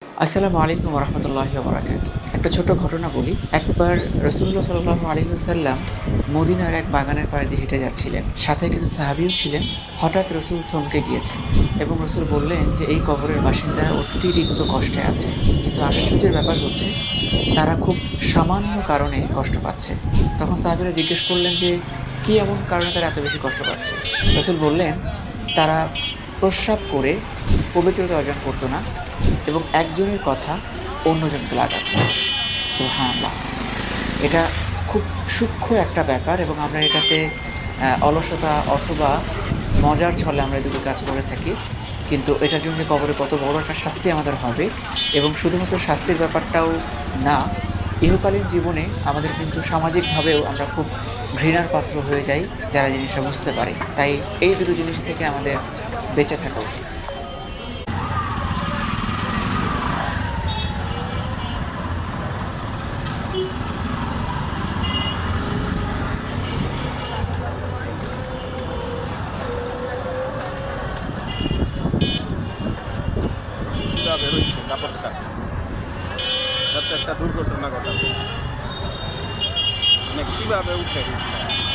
আসসালামু আলাইকুম ওয়া রাহমাতুল্লাহি ওয়া বারাকাতুহু। একটা ছোট ঘটনা বলি। একবার রাসূলুল্লাহ সাল্লাল্লাহু আলাইহি ওয়াসাল্লাম মদিনার এক বাগানের পাড় দিয়ে হেঁটে যাচ্ছিলেন। সাথে কিছু সাহাবীও ছিলেন। হঠাৎ রাসূল থমকে গিয়েছেন এবং রাসূল বললেন যে, "এই কবরের বাসিন্দারা অতিরিক্ত কষ্টে আছে। কিন্তু আশ্চর্যের ব্যাপার হচ্ছে তারা খুব সামান্য কারণে কষ্ট পাচ্ছে।" তখন সাহাবীরা জিজ্ঞেস করলেন যে, "কি এমন কারণে তারা এত বেশি কষ্ট পাচ্ছে?" রাসূল বললেন, "তারা প্রস্রাব করে পবিত্রতা অর্জন করত না এবং একজনের কথা অন্যজনকে লাগাতো।" সুবহানাল্লাহ! এটা খুব সূক্ষ্ম একটা ব্যাপার এবং আমরা এটাতে অলসতা অথবা মজার ছলে আমরা এই দুটো কাজ করে থাকি। কিন্তু এটার জন্য যে কবরে কত বড় একটা শাস্তি আমাদের হবে এবং শুধুমাত্র শাস্তির ব্যাপারটাও না, ইহকালীন জীবনে আমাদের কিন্তু সামাজিকভাবেও আমরা খুব ঘৃণার পাত্র হয়ে যাই যারা জিনিসটা বুঝতে পারে। তাই এই দুটো জিনিস থেকে আমাদের বেঁচে থাকা উচিত। কিভাবে হইছে কাপড়টা? এটা তো একটা দুর্ঘটনা ঘটাবে। মানে কিভাবে উঠে গেছে?